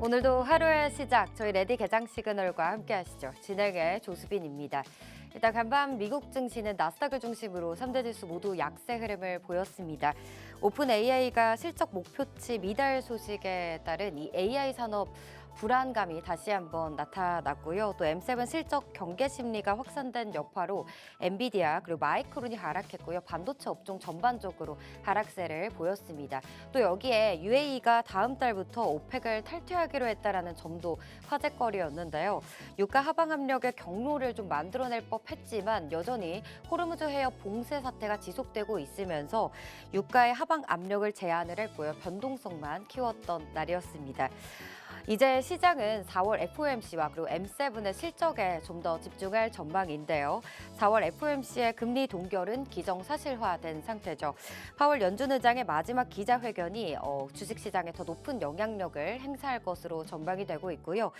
오늘도 하루의 시작, 저희 레디 개장 시그널과 함께 하시죠. 진행의 조수빈입니다. 일단 간밤 미국 증시는 나스닥을 중심으로 3대 지수 모두 약세 흐름을 보였습니다. 오픈 AI가 실적 목표치 미달 소식에 따른 이 AI 산업 불안감이 다시 한번 나타났고요. 또 M7 실적 경계 심리가 확산된 여파로 엔비디아 그리고 마이크론이 하락했고요. 반도체 업종 전반적으로 하락세를 보였습니다. 또 여기에 UAE가 다음 달부터 오펙을 탈퇴하기로 했다라는 점도 화제거리였는데요. 유가 하방 압력의 경로를 좀 만들어낼 법했지만 여전히 호르무즈 해협 봉쇄 사태가 지속되고 있으면서 유가의 하방 압력을 제한을 했고요. 변동성만 키웠던 날이었습니다. 이제 시장은 4월 FOMC와 그리고 M7의 실적에 좀 더 집중할 전망인데요. 4월 FOMC의 금리 동결은 기정사실화된 상태죠. 파월 연준 의장의 마지막 기자회견이 주식시장에 더 높은 영향력을 행사할 것으로 전망이 되고 있고요.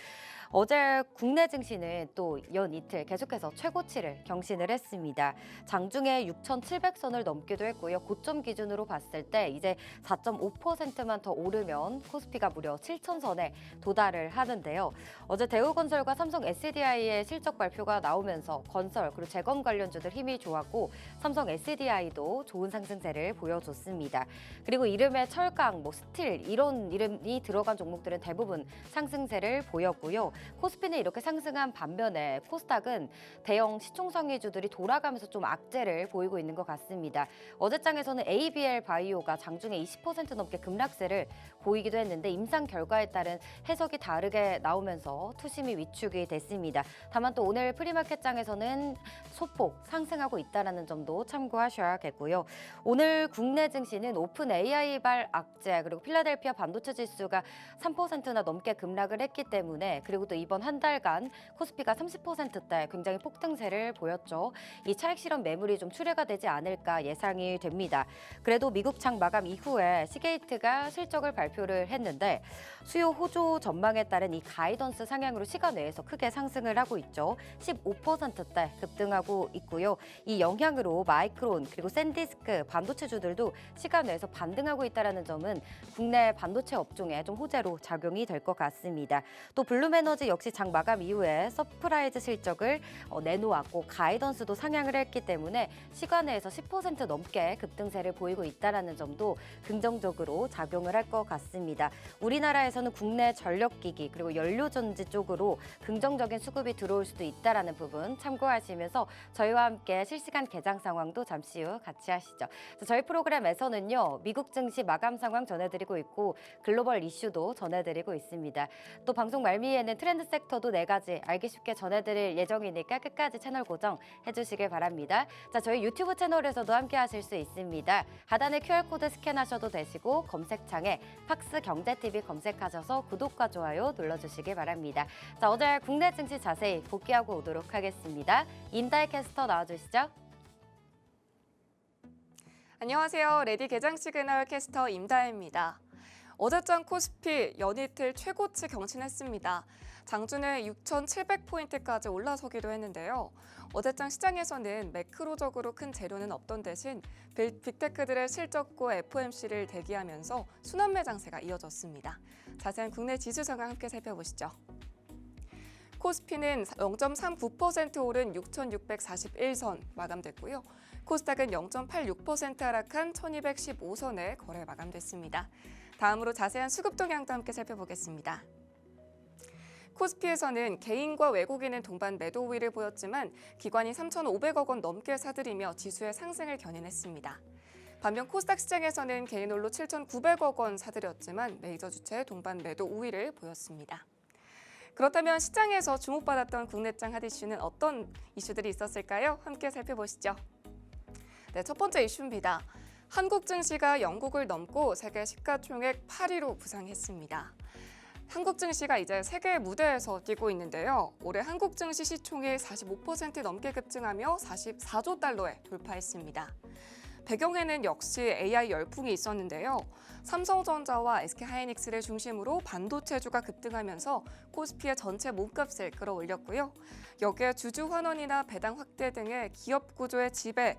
어제 국내 증시는 또 연 이틀 계속해서 최고치를 경신을 했습니다. 장중에 6,700선을 넘기도 했고요. 고점 기준으로 봤을 때 이제 4.5%만 더 오르면 코스피가 무려 7,000선에 도달을 하는데요. 어제 대우건설과 삼성 SDI의 실적 발표가 나오면서 건설 그리고 재건 관련주들 힘이 좋았고 삼성 SDI도 좋은 상승세를 보여줬습니다. 그리고 이름에 철강, 스틸 이런 이름이 들어간 종목들은 대부분 상승세를 보였고요. 코스피는 이렇게 상승한 반면에 코스닥은 대형 시총상위주들이 돌아가면서 좀 악재를 보이고 있는 것 같습니다. 어제장에서는 ABL 바이오가 장중에 20% 넘게 급락세를 보이기도 했는데 임상 결과에 따른 해석이 다르게 나오면서 투심이 위축이 됐습니다. 다만 또 오늘 프리마켓장에서는 소폭 상승하고 있다는 점도 참고하셔야겠고요. 오늘 국내 증시는 오픈 AI발 악재 그리고 필라델피아 반도체 지수가 3%나 넘게 급락을 했기 때문에 그리고 또 이번 한 달간 코스피가 30%대 굉장히 폭등세를 보였죠. 이 차익 실현 매물이 좀 출회가 되지 않을까 예상이 됩니다. 그래도 미국 장 마감 이후에 시게이트가 실적을 발표를 했는데 수요 호조 전망에 따른 이 가이던스 상향으로 시간 외에서 크게 상승을 하고 있죠. 15%대 급등하고 있고요. 이 영향으로 마이크론 그리고 샌디스크 반도체주들도 시간 외에서 반등하고 있다는 점은 국내 반도체 업종에 좀 호재로 작용이 될 것 같습니다. 또 블룸에너지 역시 장 마감 이후에 서프라이즈 실적을 내놓았고 가이던스도 상향을 했기 때문에 시간 내에서 10% 넘게 급등세를 보이고 있다는 점도 긍정적으로 작용을 할 것 같습니다. 우리나라에서는 국내 전력기기 그리고 연료전지 쪽으로 긍정적인 수급이 들어올 수도 있다는 부분 참고하시면서 저희와 함께 실시간 개장 상황도 잠시 후 같이 하시죠. 저희 프로그램에서는요. 미국 증시 마감 상황 전해드리고 있고 글로벌 이슈도 전해드리고 있습니다. 또 방송 말미에는 트렌드 섹터도 4가지 알기 쉽게 전해드릴 예정이니까 끝까지 채널 고정해주시길 바랍니다. 저희 유튜브 채널에서도 함께 하실 수 있습니다. 하단에 QR코드 스캔하셔도 되시고 검색창에 팍스경제TV 검색하셔서 구독과 좋아요 눌러주시길 바랍니다. 어제 국내 증시 자세히 복귀하고 오도록 하겠습니다. 임다혜 캐스터 나와주시죠. 안녕하세요. 레디 개장 시그널 캐스터 임다혜입니다. 어제장 코스피 연이틀 최고치 경신했습니다. 장중에 6,700포인트까지 올라서기도 했는데요. 어제장 시장에서는 매크로적으로 큰 재료는 없던 대신 빅테크들의 실적과 FOMC를 대기하면서 순환매 장세가 이어졌습니다. 자세한 국내 지수 상황 함께 살펴보시죠. 코스피는 0.39% 오른 6,641선 마감됐고요. 코스닥은 0.86% 하락한 1,215선에 거래 마감됐습니다. 다음으로 자세한 수급 동향도 함께 살펴보겠습니다. 코스피에서는 개인과 외국인은 동반 매도 우위를 보였지만 기관이 3,500억 원 넘게 사들이며 지수의 상승을 견인했습니다. 반면 코스닥 시장에서는 개인 홀로 7,900억 원 사들였지만 메이저 주체의 동반 매도 우위를 보였습니다. 그렇다면 시장에서 주목받았던 국내장 핫 이슈는 어떤 이슈들이 있었을까요? 함께 살펴보시죠. 네, 첫 번째 이슈입니다. 한국 증시가 영국을 넘고 세계 시가총액 8위로 부상했습니다. 한국 증시가 이제 세계 무대에서 뛰고 있는데요. 올해 한국 증시 시총이 45% 넘게 급증하며 44조 달러에 돌파했습니다. 배경에는 역시 AI 열풍이 있었는데요. 삼성전자와 SK하이닉스를 중심으로 반도체주가 급등하면서 코스피의 전체 몸값을 끌어올렸고요. 여기에 주주 환원이나 배당 확대 등의 기업 구조의 지배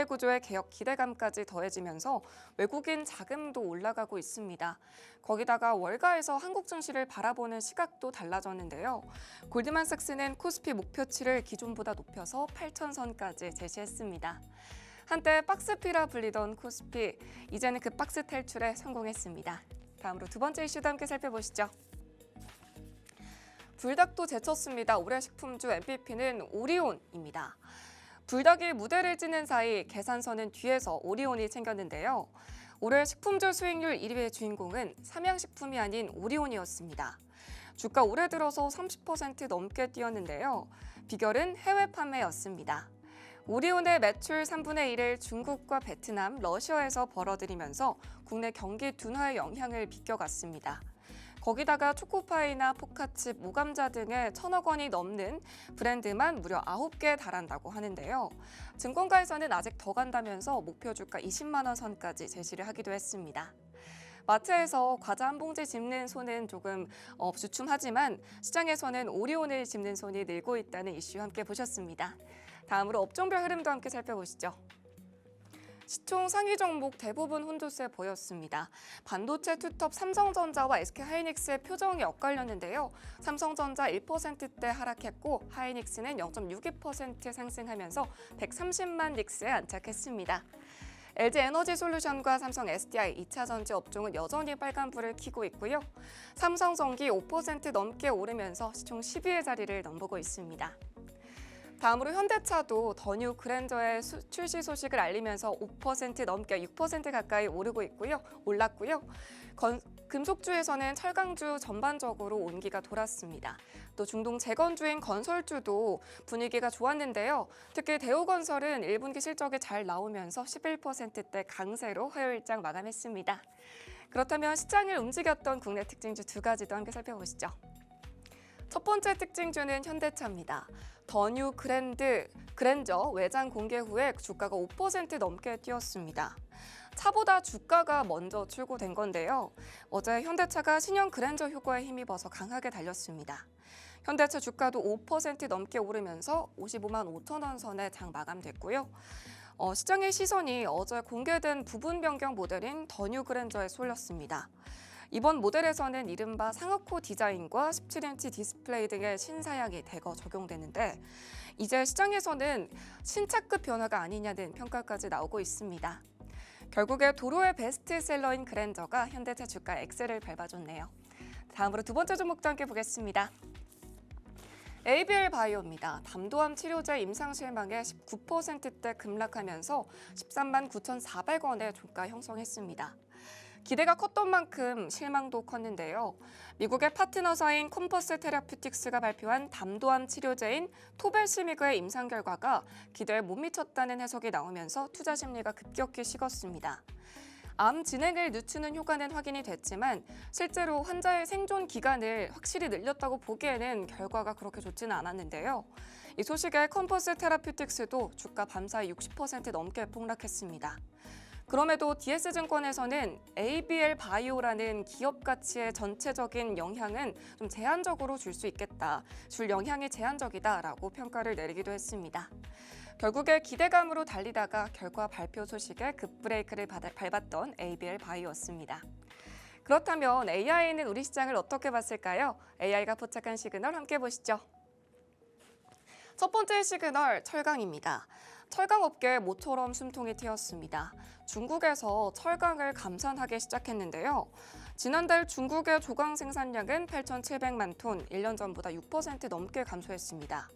구조의 개혁 기대감까지 더해지면서 외국인 자금도 올라가고 있습니다. 거기다가 월가에서 한국 증시를 바라보는 시각도 달라졌는데요. 골드만삭스는 코스피 목표치를 기존보다 높여서 8,000선까지 제시했습니다. 한때 박스피라 불리던 코스피, 이제는 그 박스 탈출에 성공했습니다. 다음으로 두 번째 이슈도 함께 살펴보시죠. 불닭도 제쳤습니다. 올해 식품주 MVP는 오리온입니다. 불닭이 무대를 지는 사이 계산서는 뒤에서 오리온이 챙겼는데요. 올해 식품주 수익률 1위의 주인공은 삼양식품이 아닌 오리온이었습니다. 주가 올해 들어서 30% 넘게 뛰었는데요. 비결은 해외 판매였습니다. 오리온의 매출 3분의 1을 중국과 베트남, 러시아에서 벌어들이면서 국내 경기 둔화의 영향을 비껴갔습니다. 거기다가 초코파이나 포카칩, 모감자 등의 1,000억 원이 넘는 브랜드만 무려 9개에 달한다고 하는데요. 증권가에서는 아직 더 간다면서 목표 주가 20만 원 선까지 제시를 하기도 했습니다. 마트에서 과자 한 봉지 집는 손은 조금 주춤하지만 시장에서는 오리온을 집는 손이 늘고 있다는 이슈 함께 보셨습니다. 다음으로 업종별 흐름도 함께 살펴보시죠. 시총 상위 종목 대부분 혼조세 보였습니다. 반도체 투톱 삼성전자와 SK하이닉스의 표정이 엇갈렸는데요. 삼성전자 1%대 하락했고 하이닉스는 0.62% 상승하면서 130만 닉스에 안착했습니다. LG에너지솔루션과 삼성 SDI 2차 전지 업종은 여전히 빨간불을 켜고 있고요. 삼성전기 5% 넘게 오르면서 시총 10위의 자리를 넘보고 있습니다. 다음으로 현대차도 더 뉴 그랜저의 출시 소식을 알리면서 5% 넘게 6% 가까이 올랐고요. 금속주에서는 철강주 전반적으로 온기가 돌았습니다. 또 중동 재건주인 건설주도 분위기가 좋았는데요. 특히 대우건설은 1분기 실적이 잘 나오면서 11%대 강세로 화요일장 마감했습니다. 그렇다면 시장을 움직였던 국내 특징주 두 가지도 함께 살펴보시죠. 첫 번째 특징주는 현대차입니다. 더 뉴 그랜저 외장 공개 후에 주가가 5% 넘게 뛰었습니다. 차보다 주가가 먼저 출고된 건데요. 어제 현대차가 신형 그랜저 효과에 힘입어서 강하게 달렸습니다. 현대차 주가도 5% 넘게 오르면서 55만 5천 원 선에 장 마감됐고요. 시장의 시선이 어제 공개된 부분 변경 모델인 더 뉴 그랜저에 쏠렸습니다. 이번 모델에서는 이른바 상업코 디자인과 17인치 디스플레이 등의 신사양이 대거 적용되는데 이제 시장에서는 신차급 변화가 아니냐는 평가까지 나오고 있습니다. 결국에 도로의 베스트셀러인 그랜저가 현대차 주가 엑셀을 밟아줬네요. 다음으로 두 번째 종목도 함께 보겠습니다. ABL 바이오입니다. 담도암 치료제 임상 실망에 19%대 급락하면서 13만 9,400원의 주가 형성했습니다. 기대가 컸던 만큼 실망도 컸는데요. 미국의 파트너사인 컴퍼스 테라퓨틱스가 발표한 담도암 치료제인 토벨시미그의 임상 결과가 기대에 못 미쳤다는 해석이 나오면서 투자 심리가 급격히 식었습니다. 암 진행을 늦추는 효과는 확인이 됐지만 실제로 환자의 생존 기간을 확실히 늘렸다고 보기에는 결과가 그렇게 좋지는 않았는데요. 이 소식에 컴퍼스 테라퓨틱스도 주가 밤사이 60% 넘게 폭락했습니다. 그럼에도 DS증권에서는 ABL 바이오라는 기업 가치의 전체적인 영향은 좀 제한적으로 줄 수 있겠다. 줄 영향이 제한적이다라고 평가를 내리기도 했습니다. 결국에 기대감으로 달리다가 결과 발표 소식에 급브레이크를 밟았던 ABL 바이오였습니다. 그렇다면 AI는 우리 시장을 어떻게 봤을까요? AI가 포착한 시그널 함께 보시죠. 첫 번째 시그널, 철강입니다. 철강업계에 모처럼 숨통이 트였습니다. 중국에서 철강을 감산하기 시작했는데요. 지난달 중국의 조강 생산량은 8,700만 톤, 1년 전보다 6% 넘게 감소했습니다.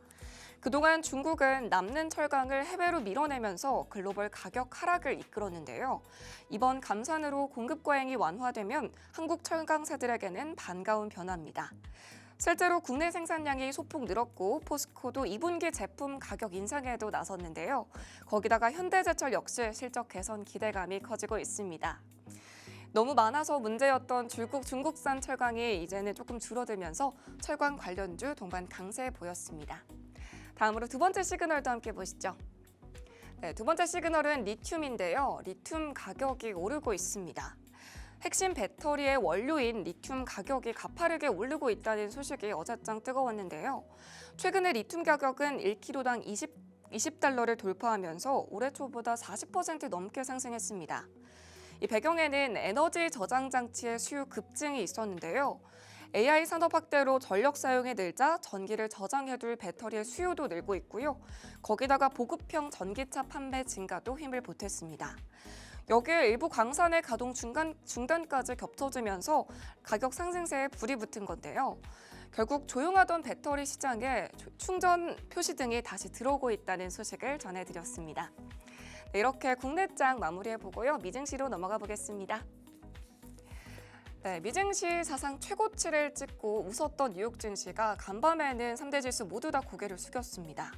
그동안 중국은 남는 철강을 해외로 밀어내면서 글로벌 가격 하락을 이끌었는데요. 이번 감산으로 공급 과잉이 완화되면 한국 철강사들에게는 반가운 변화입니다. 실제로 국내 생산량이 소폭 늘었고 포스코도 2분기 제품 가격 인상에도 나섰는데요. 거기다가 현대제철 역시 실적 개선 기대감이 커지고 있습니다. 너무 많아서 문제였던 중국산 철강이 이제는 조금 줄어들면서 철강 관련주 동반 강세 보였습니다. 다음으로 두 번째 시그널도 함께 보시죠. 네, 두 번째 시그널은 리튬인데요. 리튬 가격이 오르고 있습니다. 핵심 배터리의 원료인 리튬 가격이 가파르게 오르고 있다는 소식이 어제장 뜨거웠는데요. 최근에 리튬 가격은 1kg당 20달러를 돌파하면서 올해 초보다 40% 넘게 상승했습니다. 이 배경에는 에너지 저장 장치의 수요 급증이 있었는데요. AI 산업 확대로 전력 사용이 늘자 전기를 저장해둘 배터리의 수요도 늘고 있고요. 거기다가 보급형 전기차 판매 증가도 힘을 보탰습니다. 여기에 일부 광산의 가동 중단까지 겹쳐지면서 가격 상승세에 불이 붙은 건데요. 결국 조용하던 배터리 시장에 충전 표시 등이 다시 들어오고 있다는 소식을 전해드렸습니다. 네, 이렇게 국내장 마무리해보고요. 미증시로 넘어가 보겠습니다. 네, 미증시 사상 최고치를 찍고 웃었던 뉴욕 증시가 간밤에는 3대 지수 모두 다 고개를 숙였습니다.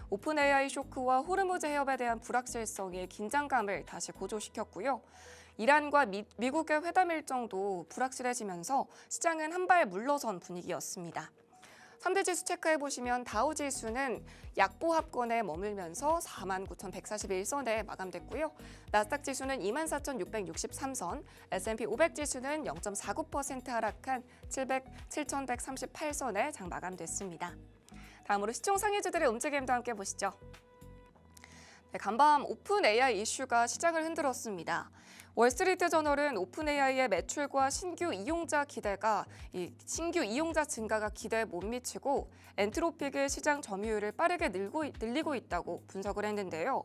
오픈 AI 쇼크와 호르무즈 해협에 대한 불확실성이 긴장감을 다시 고조시켰고요. 이란과 미국의 회담 일정도 불확실해지면서 시장은 한 발 물러선 분위기였습니다. 3대 지수 체크해보시면 다우 지수는 약보합권에 머물면서 49,141선에 마감됐고요. 나스닥 지수는 24,663선, S&P 500 지수는 0.49% 하락한 7,138선에 장 마감됐습니다. 다음으로 시총 상위주들의 움직임도 함께 보시죠. 네, 간밤 오픈 AI 이슈가 시장을 흔들었습니다. 월스트리트 저널은 오픈 AI의 매출과 신규 이용자 증가가 기대에 못 미치고 엔트로픽의 시장 점유율을 빠르게 늘리고 있다고 분석을 했는데요.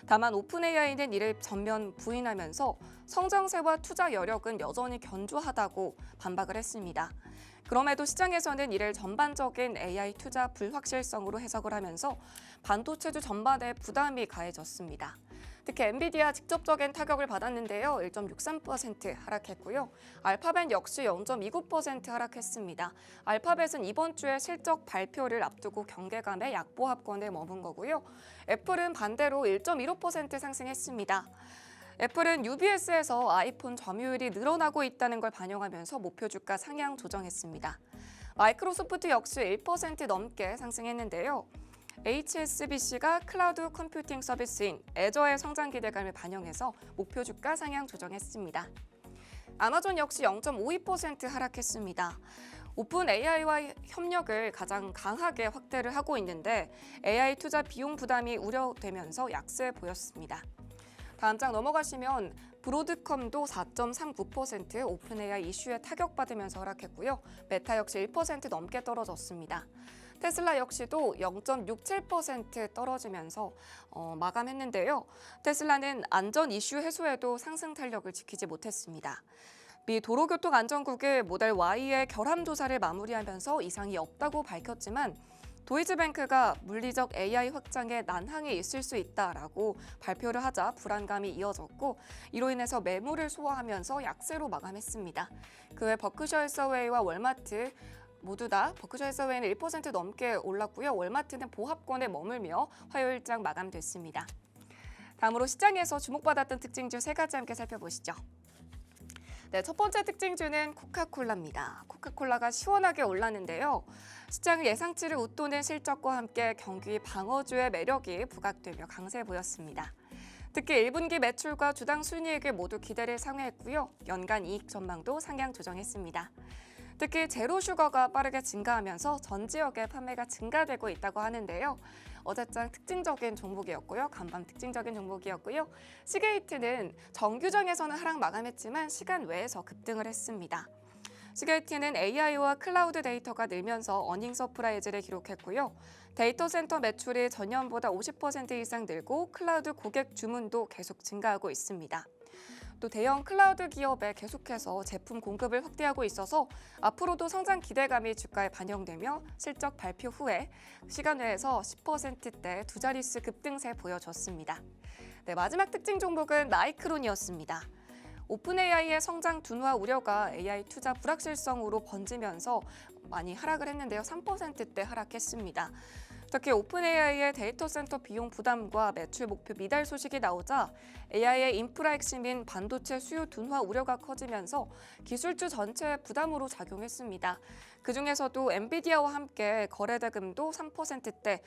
다만 오픈 AI는 이를 전면 부인하면서 성장세와 투자 여력은 여전히 견조하다고 반박을 했습니다. 그럼에도 시장에서는 이를 전반적인 AI 투자 불확실성으로 해석을 하면서 반도체주 전반에 부담이 가해졌습니다. 특히 엔비디아 직접적인 타격을 받았는데요. 1.63% 하락했고요. 알파벳 역시 0.29% 하락했습니다. 알파벳은 이번 주에 실적 발표를 앞두고 경계감의 약보합권에 머문 거고요. 애플은 반대로 1.15% 상승했습니다. 애플은 UBS에서 아이폰 점유율이 늘어나고 있다는 걸 반영하면서 목표 주가 상향 조정했습니다. 마이크로소프트 역시 1% 넘게 상승했는데요. HSBC가 클라우드 컴퓨팅 서비스인 애저의 성장 기대감을 반영해서 목표 주가 상향 조정했습니다. 아마존 역시 0.52% 하락했습니다. 오픈 AI와 협력을 가장 강하게 확대를 하고 있는데 AI 투자 비용 부담이 우려되면서 약세 보였습니다. 다음 장 넘어가시면 브로드컴도 4.39% 오픈 AI 이슈에 타격받으면서 하락했고요. 메타 역시 1% 넘게 떨어졌습니다. 테슬라 역시도 0.67% 떨어지면서 마감했는데요. 테슬라는 안전 이슈 해소에도 상승 탄력을 지키지 못했습니다. 미 도로교통안전국이 모델 Y의 결함 조사를 마무리하면서 이상이 없다고 밝혔지만 도이치뱅크가 물리적 AI 확장에 난항이 있을 수 있다라고 발표를 하자 불안감이 이어졌고 이로 인해서 매물을 소화하면서 약세로 마감했습니다. 그 외 버크셔 해서웨이와 월마트 모두 다 버크셔 해서웨이는 1% 넘게 올랐고요. 월마트는 보합권에 머물며 화요일장 마감됐습니다. 다음으로 시장에서 주목받았던 특징주 세 가지 함께 살펴보시죠. 네, 첫 번째 특징주는 코카콜라입니다. 코카콜라가 시원하게 올랐는데요. 시장 예상치를 웃도는 실적과 함께 경기 방어주의 매력이 부각되며 강세 보였습니다. 특히 1분기 매출과 주당 순이익을 모두 기대를 상회했고요. 연간 이익 전망도 상향 조정했습니다. 특히 제로슈거가 빠르게 증가하면서 전 지역의 판매가 증가되고 있다고 하는데요. 어제장 특징적인 종목이었고요. 간밤 특징적인 종목이었고요. 시게이트는 정규장에서는 하락 마감했지만 시간 외에서 급등을 했습니다. 시게이트는 AI와 클라우드 데이터가 늘면서 어닝 서프라이즈를 기록했고요. 데이터 센터 매출이 전년보다 50% 이상 늘고 클라우드 고객 주문도 계속 증가하고 있습니다. 또 대형 클라우드 기업에 계속해서 제품 공급을 확대하고 있어서 앞으로도 성장 기대감이 주가에 반영되며 실적 발표 후에 시간 외에서 10%대 두 자릿수 급등세 보여줬습니다. 네, 마지막 특징 종목은 마이크론이었습니다. 오픈 AI의 성장 둔화 우려가 AI 투자 불확실성으로 번지면서 많이 하락을 했는데요. 3%대 하락했습니다. 특히 오픈 AI의 데이터 센터 비용 부담과 매출 목표 미달 소식이 나오자 AI의 인프라 핵심인 반도체 수요 둔화 우려가 커지면서 기술주 전체에 부담으로 작용했습니다. 그중에서도 엔비디아와 함께 거래 대금도 3%대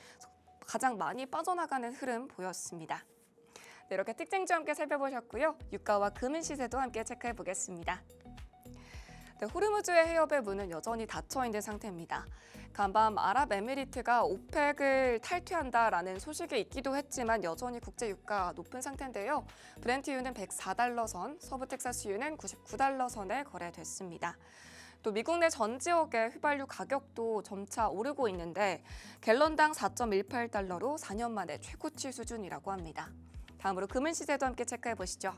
가장 많이 빠져나가는 흐름 보였습니다. 네, 이렇게 특징주 함께 살펴보셨고요. 유가와 금은 시세도 함께 체크해 보겠습니다. 네, 호르무즈의 해협의 문은 여전히 닫혀 있는 상태입니다. 간밤 아랍에미리트가 오펙을 탈퇴한다라는 소식이 있기도 했지만 여전히 국제 유가가 높은 상태인데요. 브렌트유는 104달러 선, 서부 텍사스유는 99달러 선에 거래됐습니다. 또 미국 내 전 지역의 휘발유 가격도 점차 오르고 있는데 갤런당 4.18달러로 4년 만에 최고치 수준이라고 합니다. 다음으로 금은 시세도 함께 체크해 보시죠.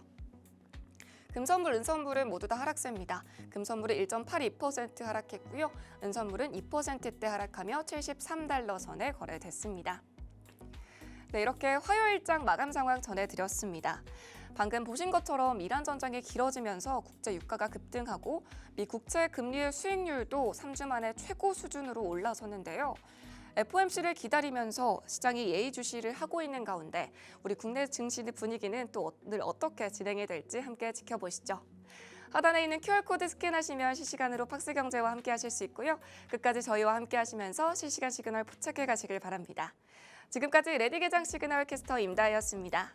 금선물, 은선물은 모두 다 하락세입니다. 금선물은 1.82% 하락했고요. 은선물은 2%대 하락하며 73달러 선에 거래됐습니다. 네, 이렇게 화요일장 마감 상황 전해드렸습니다. 방금 보신 것처럼 이란 전쟁이 길어지면서 국제 유가가 급등하고 미 국채 금리의 수익률도 3주 만에 최고 수준으로 올라섰는데요. FOMC를 기다리면서 시장이 예의주시를 하고 있는 가운데 우리 국내 증시 분위기는 또 오늘 어떻게 진행이 될지 함께 지켜보시죠. 하단에 있는 QR코드 스캔하시면 실시간으로 팍스경제와 함께 하실 수 있고요. 끝까지 저희와 함께 하시면서 실시간 시그널 포착해 가시길 바랍니다. 지금까지 레디 개장 시그널 캐스터 임다희였습니다.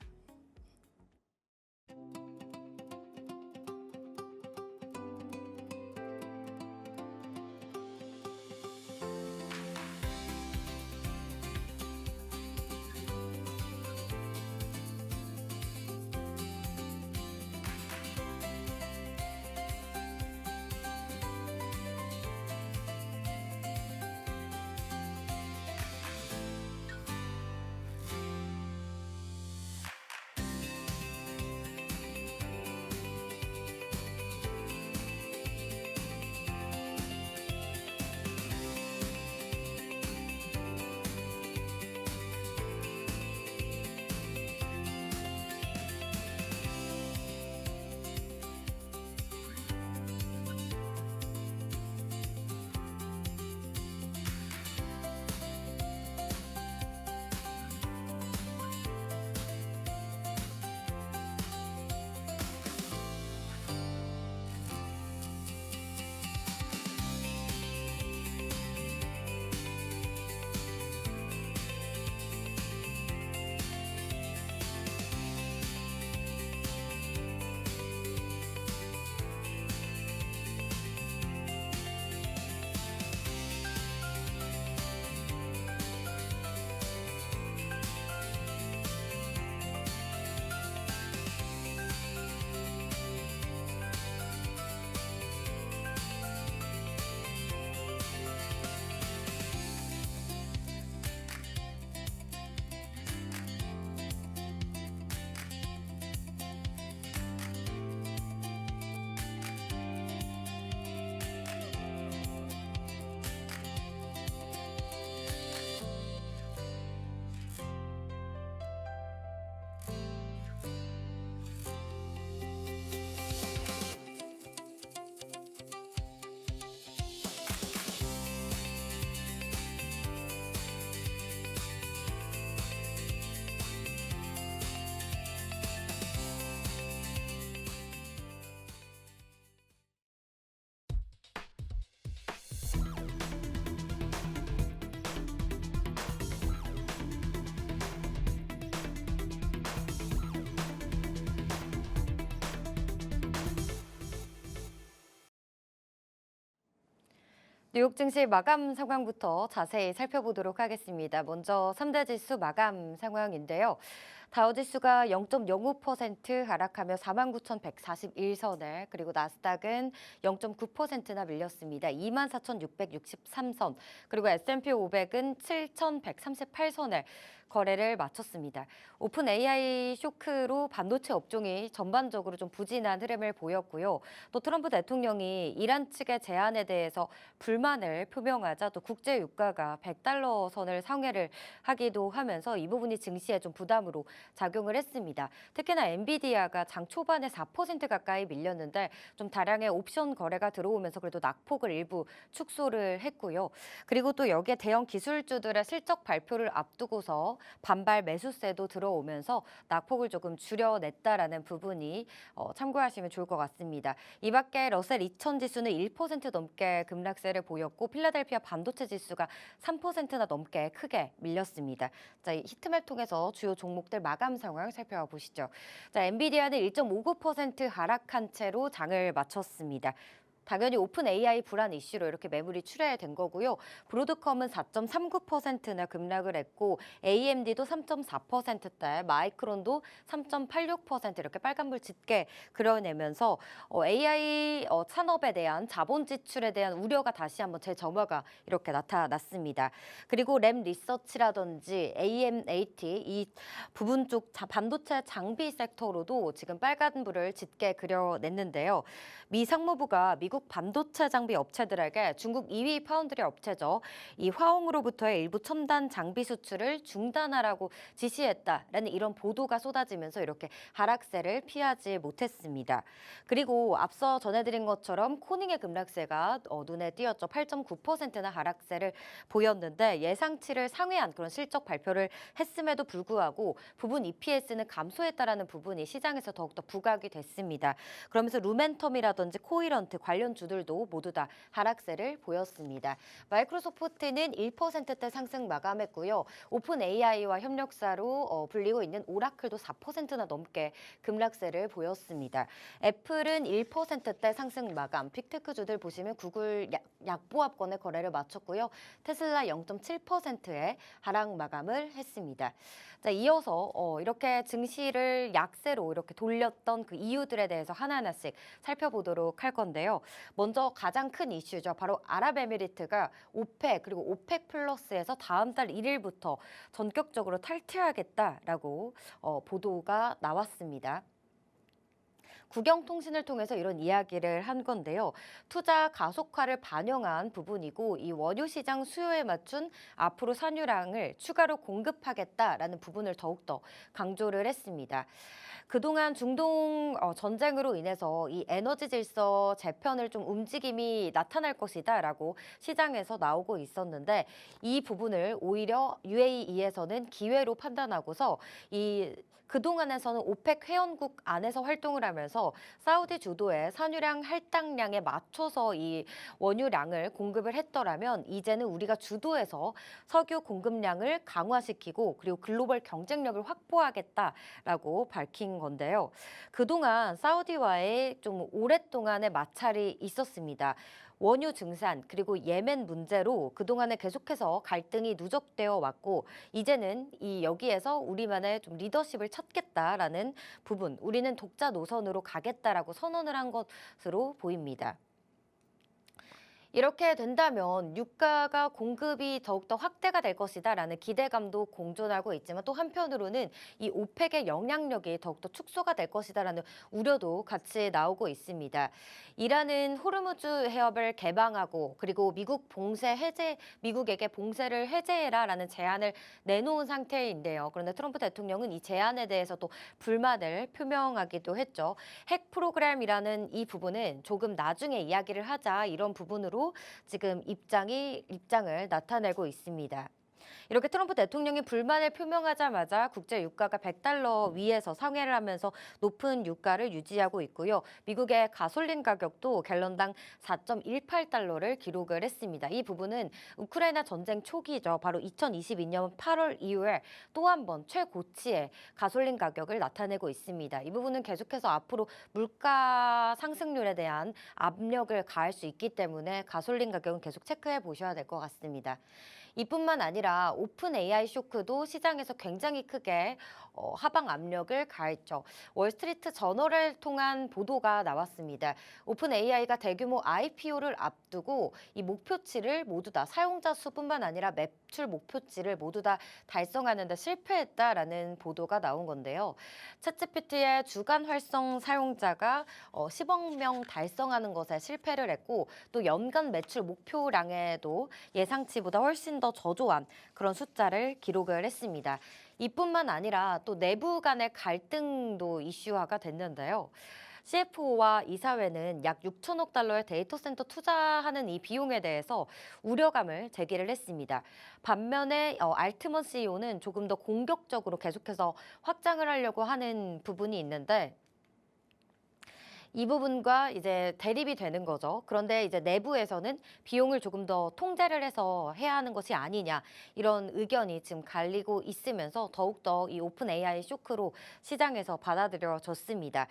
뉴욕 증시 마감 상황부터 자세히 살펴보도록 하겠습니다. 먼저 3대 지수 마감 상황인데요. 다우지수가 0.05% 하락하며 49,141선에, 그리고 나스닥은 0.9%나 밀렸습니다. 24,663선, 그리고 S&P 500은 7,138선에 거래를 마쳤습니다. 오픈 AI 쇼크로 반도체 업종이 전반적으로 좀 부진한 흐름을 보였고요. 또 트럼프 대통령이 이란 측의 제안에 대해서 불만을 표명하자 또 국제 유가가 100달러 선을 상회를 하기도 하면서 이 부분이 증시에 좀 부담으로 작용을 했습니다. 특히나 엔비디아가 장 초반에 4% 가까이 밀렸는데 좀 다량의 옵션 거래가 들어오면서 그래도 낙폭을 일부 축소를 했고요. 그리고 또 여기에 대형 기술주들의 실적 발표를 앞두고서 반발 매수세도 들어오면서 낙폭을 조금 줄여냈다라는 부분이 참고하시면 좋을 것 같습니다. 이 밖에 러셀 2000 지수는 1% 넘게 급락세를 보였고 필라델피아 반도체 지수가 3%나 넘게 크게 밀렸습니다. 자, 이 히트맵 통해서 주요 종목들 마감 상황 살펴보시죠. 자, 엔비디아는 1.59% 하락한 채로 장을 마쳤습니다. 당연히 오픈 AI 불안 이슈로 이렇게 매물이 출회된 거고요. 브로드컴은 4.39%나 급락을 했고 AMD도 3.4%대, 마이크론도 3.86% 이렇게 빨간불 짙게 그려내면서 AI 산업에 대한 자본 지출에 대한 우려가 다시 한번 재점화가 이렇게 나타났습니다. 그리고 램 리서치라든지 AMAT 이 부분 쪽 반도체 장비 섹터로도 지금 빨간불을 짙게 그려냈는데요. 미 상무부가 미국 반도체 장비 업체들에게 중국 2위 파운드리 업체죠. 이 화홍으로부터의 일부 첨단 장비 수출을 중단하라고 지시했다라는 이런 보도가 쏟아지면서 이렇게 하락세를 피하지 못했습니다. 그리고 앞서 전해드린 것처럼 코닝의 급락세가 눈에 띄었죠. 8.9%나 하락세를 보였는데 예상치를 상회한 그런 실적 발표를 했음에도 불구하고 부분 EPS는 감소했다라는 부분이 시장에서 더욱더 부각이 됐습니다. 그러면서 루멘텀이라든지 코이런트 관련 주들도 모두 다 하락세를 보였습니다. 마이크로소프트는 1%대 상승 마감했고요. 오픈 AI와 협력사로 불리고 있는 오라클도 4%나 넘게 급락세를 보였습니다. 애플은 1%대 상승 마감, 빅테크주들 보시면 구글 약보합권의 거래를 마쳤고요. 테슬라 0.7%의 하락 마감을 했습니다. 자, 이어서 이렇게 증시를 약세로 이렇게 돌렸던 그 이유들에 대해서 하나하나씩 살펴보도록 할 건데요. 먼저 가장 큰 이슈죠. 바로 아랍에미리트가 오펙 그리고 오펙 플러스에서 다음 달 1일부터 전격적으로 탈퇴하겠다라고 보도가 나왔습니다. 국영통신을 통해서 이런 이야기를 한 건데요. 투자 가속화를 반영한 부분이고 이 원유 시장 수요에 맞춘 앞으로 산유량을 추가로 공급하겠다라는 부분을 더욱더 강조를 했습니다. 그동안 중동 전쟁으로 인해서 이 에너지 질서 재편을 좀 움직임이 나타날 것이다라고 시장에서 나오고 있었는데 이 부분을 오히려 UAE에서는 기회로 판단하고서 그동안에서는 오펙 회원국 안에서 활동을 하면서 사우디 주도의 산유량 할당량에 맞춰서 이 원유량을 공급을 했더라면 이제는 우리가 주도해서 석유 공급량을 강화시키고 그리고 글로벌 경쟁력을 확보하겠다라고 밝힌 건데요. 그동안 사우디와의 좀 오랫동안의 마찰이 있었습니다. 원유 증산 그리고 예멘 문제로 그동안에 계속해서 갈등이 누적되어 왔고 이제는 여기에서 우리만의 좀 리더십을 찾겠다라는 부분, 우리는 독자 노선으로 가겠다라고 선언을 한 것으로 보입니다. 이렇게 된다면 유가가 공급이 더욱더 확대가 될 것이다라는 기대감도 공존하고 있지만 또 한편으로는 이 오펙의 영향력이 더욱더 축소가 될 것이다라는 우려도 같이 나오고 있습니다. 이란은 호르무즈 해협을 개방하고 그리고 미국에게 봉쇄를 해제해라라는 제안을 내놓은 상태인데요. 그런데 트럼프 대통령은 이 제안에 대해서 또 불만을 표명하기도 했죠. 핵 프로그램이라는 이 부분은 조금 나중에 이야기를 하자 이런 부분으로 지금 입장을 나타내고 있습니다. 이렇게 트럼프 대통령이 불만을 표명하자마자 국제 유가가 100달러 위에서 상회를 하면서 높은 유가를 유지하고 있고요. 미국의 가솔린 가격도 갤런당 4.18달러를 기록을 했습니다. 이 부분은 우크라이나 전쟁 초기죠. 바로 2022년 8월 이후에 또 한 번 최고치의 가솔린 가격을 나타내고 있습니다. 이 부분은 계속해서 앞으로 물가 상승률에 대한 압력을 가할 수 있기 때문에 가솔린 가격은 계속 체크해 보셔야 될 것 같습니다. 이뿐만 아니라 오픈 AI 쇼크도 시장에서 굉장히 크게 하방 압력을 가했죠. 월스트리트 저널을 통한 보도가 나왔습니다. 오픈 AI가 대규모 IPO를 앞두고 이 목표치를 모두 다 사용자 수뿐만 아니라 매출 목표치를 모두 다 달성하는 데 실패했다라는 보도가 나온 건데요. 챗GPT의 주간 활성 사용자가 10억 명 달성하는 것에 실패를 했고 또 연간 매출 목표량에도 예상치보다 훨씬 더 저조한 그런 숫자를 기록을 했습니다. 이뿐만 아니라 또 내부 간의 갈등도 이슈화가 됐는데요. CFO와 이사회는 약 6천억 달러의 데이터 센터 투자하는 이 비용에 대해서 우려감을 제기를 했습니다. 반면에 알트먼 CEO는 조금 더 공격적으로 계속해서 확장을 하려고 하는 부분이 있는데 이 부분과 이제 대립이 되는 거죠. 그런데 이제 내부에서는 비용을 조금 더 통제를 해서 해야 하는 것이 아니냐 이런 의견이 지금 갈리고 있으면서 더욱더 이 오픈 AI 쇼크로 시장에서 받아들여졌습니다.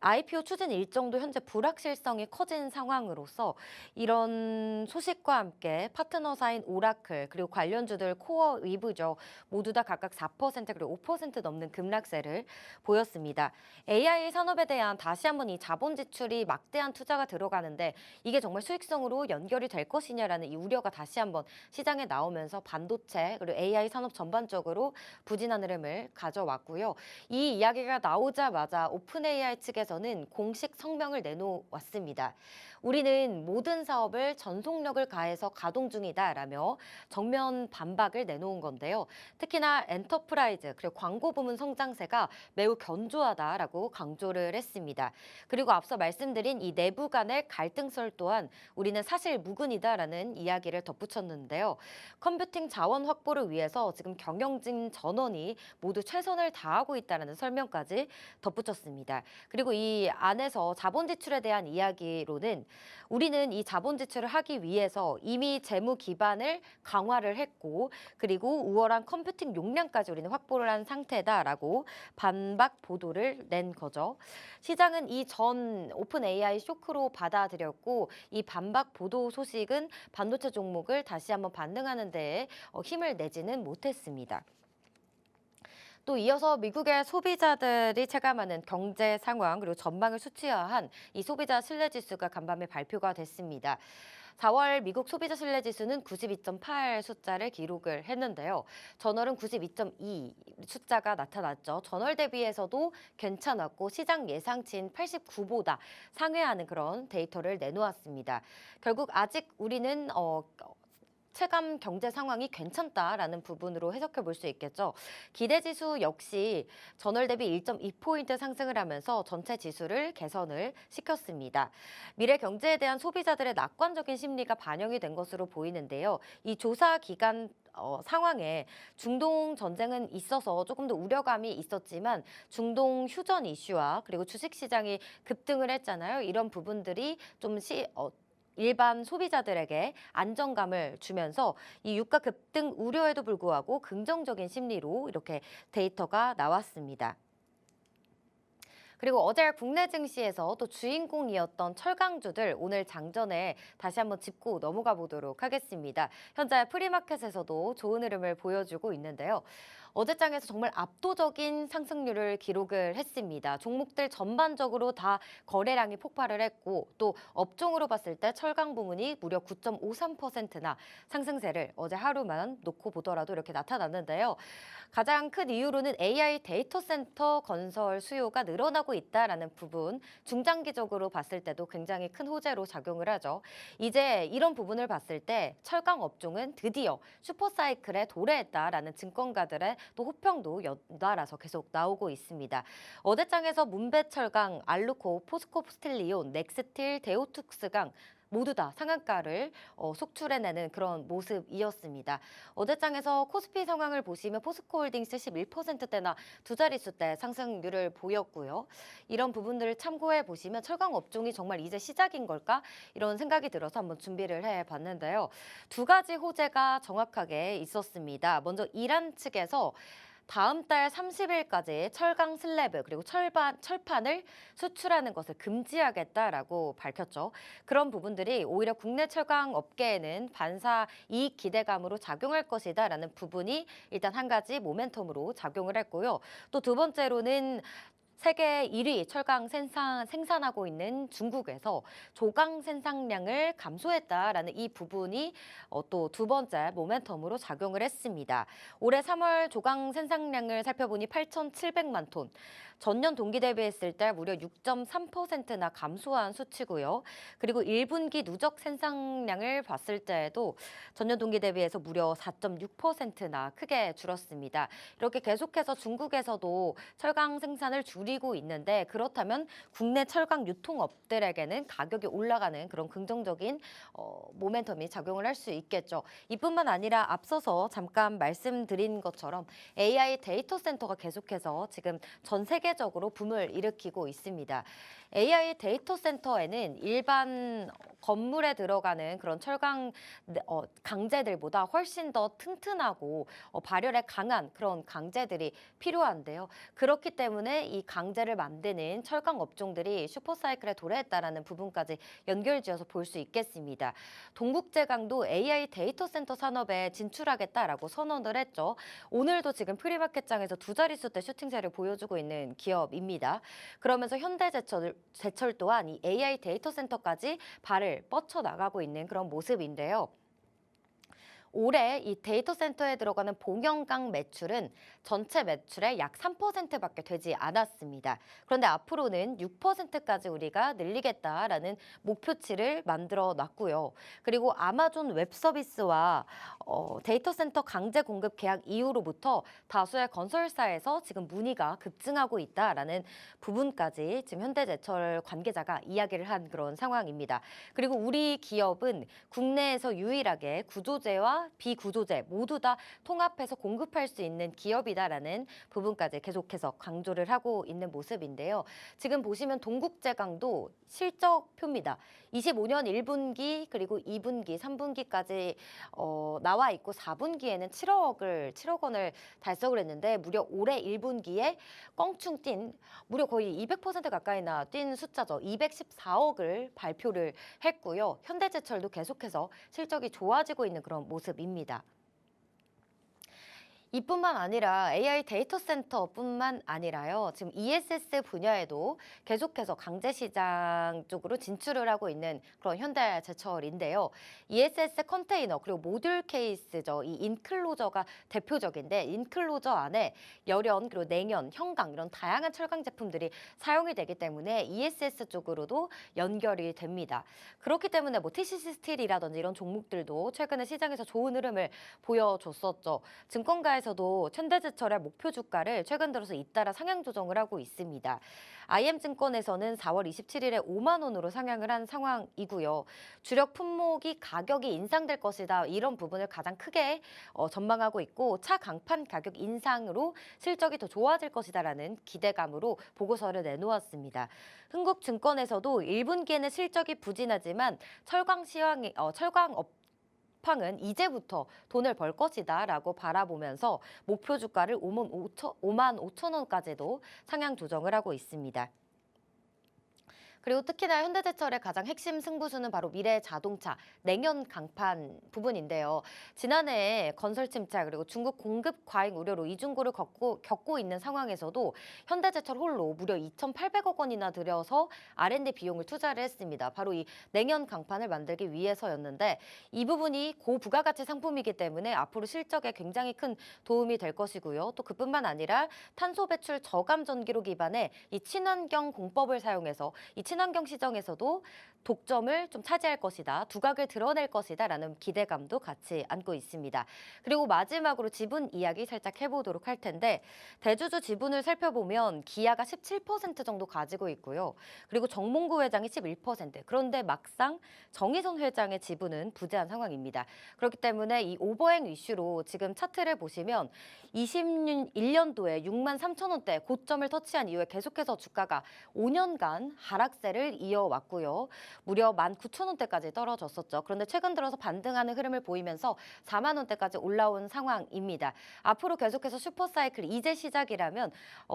IPO 추진 일정도 현재 불확실성이 커진 상황으로서 이런 소식과 함께 파트너사인 오라클 그리고 관련주들 코어 위브죠. 모두 다 각각 4% 그리고 5% 넘는 급락세를 보였습니다. AI 산업에 대한 다시 한번 이 자본 지출이 막대한 투자가 들어가는데 이게 정말 수익성으로 연결이 될 것이냐라는 이 우려가 다시 한번 시장에 나오면서 반도체 그리고 AI 산업 전반적으로 부진한 흐름을 가져왔고요. 이 이야기가 나오자마자 오픈 AI 측에서는 공식 성명을 내놓았습니다. 우리는 모든 사업을 전속력을 가해서 가동 중이다라며 정면 반박을 내놓은 건데요. 특히나 엔터프라이즈 그리고 광고 부문 성장세가 매우 견조하다라고 강조를 했습니다. 그리고 앞서 말씀드린 이 내부 간의 갈등설 또한 우리는 사실 무근이다라는 이야기를 덧붙였는데요. 컴퓨팅 자원 확보를 위해서 지금 경영진 전원이 모두 최선을 다하고 있다라는 설명까지 덧붙였습니다. 그리고 이 안에서 자본 지출에 대한 이야기로는 우리는 이 자본 지출을 하기 위해서 이미 재무 기반을 강화를 했고 그리고 우월한 컴퓨팅 용량까지 우리는 확보를 한 상태다라고 반박 보도를 낸 거죠. 시장은 이 전 오픈 AI 쇼크로 받아들였고 이 반박 보도 소식은 반도체 종목을 다시 한번 반등하는 데에 힘을 내지는 못했습니다. 또 이어서 미국의 소비자들이 체감하는 경제 상황 그리고 전망을 수치화한 이 소비자 신뢰지수가 간밤에 발표가 됐습니다. 4월 미국 소비자 신뢰지수는 92.8 숫자를 기록을 했는데요. 전월은 92.2 숫자가 나타났죠. 전월 대비해서도 괜찮았고 시장 예상치인 89보다 상회하는 그런 데이터를 내놓았습니다. 결국 아직 우리는 체감 경제 상황이 괜찮다라는 부분으로 해석해 볼 수 있겠죠. 기대지수 역시 전월 대비 1.2포인트 상승을 하면서 전체 지수를 개선을 시켰습니다. 미래 경제에 대한 소비자들의 낙관적인 심리가 반영이 된 것으로 보이는데요. 이 조사 기간 상황에 중동 전쟁은 있어서 조금 더 우려감이 있었지만 중동 휴전 이슈와 그리고 주식시장이 급등을 했잖아요. 이런 부분들이 좀 일반 소비자들에게 안정감을 주면서 이 유가 급등 우려에도 불구하고 긍정적인 심리로 이렇게 데이터가 나왔습니다. 그리고 어제 국내 증시에서 또 주인공이었던 철강주들 오늘 장전에 다시 한번 짚고 넘어가 보도록 하겠습니다. 현재 프리마켓에서도 좋은 흐름을 보여주고 있는데요. 어제장에서 정말 압도적인 상승률을 기록을 했습니다. 종목들 전반적으로 다 거래량이 폭발을 했고 또 업종으로 봤을 때 철강 부문이 무려 9.53%나 상승세를 어제 하루만 놓고 보더라도 이렇게 나타났는데요. 가장 큰 이유로는 AI 데이터 센터 건설 수요가 늘어나고 있다라는 부분, 중장기적으로 봤을 때도 굉장히 큰 호재로 작용을 하죠. 이제 이런 부분을 봤을 때 철강 업종은 드디어 슈퍼사이클에 도래했다라는 증권가들의 또 호평도 연달아서 계속 나오고 있습니다. 어제장에서 문배철강, 알루코, 포스코 스틸리온, 넥스틸, 데오투스강 모두 다 상한가를 속출해내는 그런 모습이었습니다. 어제장에서 코스피 상황을 보시면 포스코홀딩스 11%대나 두 자릿수대 상승률을 보였고요. 이런 부분들을 참고해 보시면 철강 업종이 정말 이제 시작인 걸까? 이런 생각이 들어서 한번 준비를 해봤는데요. 두 가지 호재가 정확하게 있었습니다. 먼저 이란 측에서 다음 달 30일까지 철강 슬래브 그리고 철판을 수출하는 것을 금지하겠다라고 밝혔죠. 그런 부분들이 오히려 국내 철강 업계에는 반사 이익 기대감으로 작용할 것이다라는 부분이 일단 한 가지 모멘텀으로 작용을 했고요. 또 두 번째로는 세계 1위 철강 생산하고 있는 중국에서 조강 생산량을 감소했다라는 이 부분이 또 두 번째 모멘텀으로 작용을 했습니다. 올해 3월 조강 생산량을 살펴보니 8,700만 톤, 전년 동기 대비했을 때 무려 6.3%나 감소한 수치고요. 그리고 1분기 누적 생산량을 봤을 때에도 전년 동기 대비해서 무려 4.6%나 크게 줄었습니다. 이렇게 계속해서 중국에서도 철강 생산을 줄이고 있는데 그렇다면 국내 철강 유통업들에게는 가격이 올라가는 그런 긍정적인 모멘텀이 작용을 할 수 있겠죠. 이뿐만 아니라 앞서서 잠깐 말씀드린 것처럼 AI 데이터 센터가 계속해서 지금 전 세계적으로 붐을 일으키고 있습니다. AI 데이터 센터에는 일반 건물에 들어가는 그런 철강 강재들보다 훨씬 더 튼튼하고 발열에 강한 그런 강재들이 필요한데요. 그렇기 때문에 이 강재를 만드는 철강 업종들이 슈퍼사이클에 도래했다라는 부분까지 연결지어서 볼 수 있겠습니다. 동국제강도 AI 데이터 센터 산업에 진출하겠다라고 선언을 했죠. 오늘도 지금 프리마켓장에서 두 자릿수대 슈팅세를 보여주고 있는 기업입니다. 그러면서 현대제철 또한 이 AI 데이터 센터까지 발을 뻗쳐나가고 있는 그런 모습인데요. 올해 이 데이터 센터에 들어가는 봉연강 매출은 전체 매출의 약 3%밖에 되지 않았습니다. 그런데 앞으로는 6%까지 우리가 늘리겠다라는 목표치를 만들어 놨고요. 그리고 아마존 웹서비스와 데이터 센터 강제 공급 계약 이후로부터 다수의 건설사에서 지금 문의가 급증하고 있다라는 부분까지 지금 현대제철 관계자가 이야기를 한 그런 상황입니다. 그리고 우리 기업은 국내에서 유일하게 구조재와 비구조재 모두 다 통합해서 공급할 수 있는 기업이다라는 부분까지 계속해서 강조를 하고 있는 모습인데요. 지금 보시면 동국제강도 실적표입니다. 25년 1분기 그리고 2분기, 3분기까지 나와 있고 4분기에는 7억 원을 달성을 했는데 무려 올해 1분기에 껑충 뛴 무려 거의 200% 가까이나 뛴 숫자죠. 214억을 발표를 했고요. 현대제철도 계속해서 실적이 좋아지고 있는 그런 모습입니다. 이뿐만 아니라 AI 데이터 센터뿐만 아니라요. 지금 ESS 분야에도 계속해서 강제 시장 쪽으로 진출을 하고 있는 그런 현대제철인데요. ESS 컨테이너 그리고 모듈 케이스죠. 이 인클로저가 대표적인데 인클로저 안에 열연 그리고 냉연, 형광 이런 다양한 철강 제품들이 사용이 되기 때문에 ESS 쪽으로도 연결이 됩니다. 그렇기 때문에 뭐 TCC 스틸이라든지 이런 종목들도 최근에 시장에서 좋은 흐름을 보여줬었죠. 증권가에서도 현대제철의 목표 주가를 최근 들어서 잇따라 상향 조정을 하고 있습니다. IM증권에서는 4월 27일에 5만 원으로 상향을 한 상황이고요. 주력 품목이 가격이 인상될 것이다. 이런 부분을 가장 크게 전망하고 있고 차 강판 가격 인상으로 실적이 더 좋아질 것이다라는 기대감으로 보고서를 내놓았습니다. 흥국증권에서도 1분기에는 실적이 부진하지만 철강 업황은 이제부터 돈을 벌 것이다라고 바라보면서 목표 주가를 5만 5천 원까지도 상향 조정을 하고 있습니다. 그리고 특히나 현대제철의 가장 핵심 승부수는 바로 미래자동차, 냉연 강판 부분인데요. 지난해에 건설 침체 그리고 중국 공급 과잉 우려로 이중고를 겪고 있는 상황에서도 현대제철 홀로 무려 2,800억 원이나 들여서 R&D 비용을 투자를 했습니다. 바로 이 냉연 강판을 만들기 위해서였는데 이 부분이 고부가가치 상품이기 때문에 앞으로 실적에 굉장히 큰 도움이 될 것이고요. 또 그뿐만 아니라 탄소 배출 저감 전기로 기반의 이 친환경 공법을 사용해서 이 친환경 시장에서도 독점을 좀 차지할 것이다. 두각을 드러낼 것이다라는 기대감도 같이 안고 있습니다. 그리고 마지막으로 지분 이야기 살짝 해보도록 할 텐데 대주주 지분을 살펴보면 기아가 17% 정도 가지고 있고요. 그리고 정몽구 회장이 11%. 그런데 막상 정의선 회장의 지분은 부재한 상황입니다. 그렇기 때문에 이 오버행 이슈로 지금 차트를 보시면 21년도에 6만 3천 원대 고점을 터치한 이후에 계속해서 주가가 5년간 하락세를 이어왔고요. 무려 19,000원대까지 떨어졌었죠. 그런데 최근 들어서 반등하는 흐름을 보이면서 4만 원대까지 올라온 상황입니다. 앞으로 계속해서 슈퍼사이클 이제 시작이라면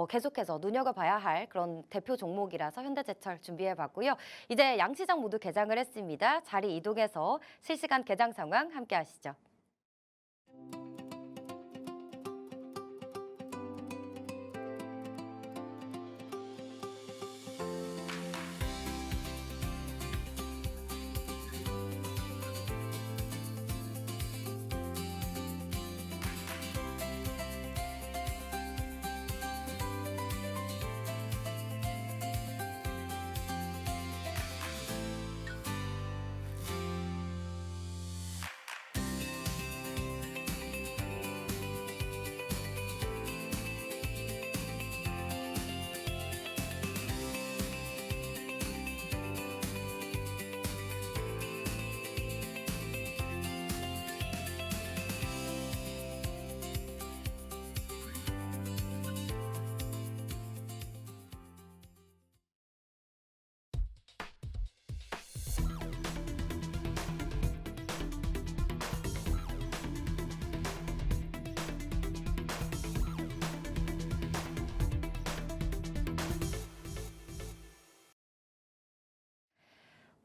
계속해서 눈여겨봐야 할 그런 대표 종목이라서 현대제철 준비해봤고요. 이제 양시장 모두 개장을 했습니다. 자리 이동해서 실시간 개장 상황 함께 하시죠.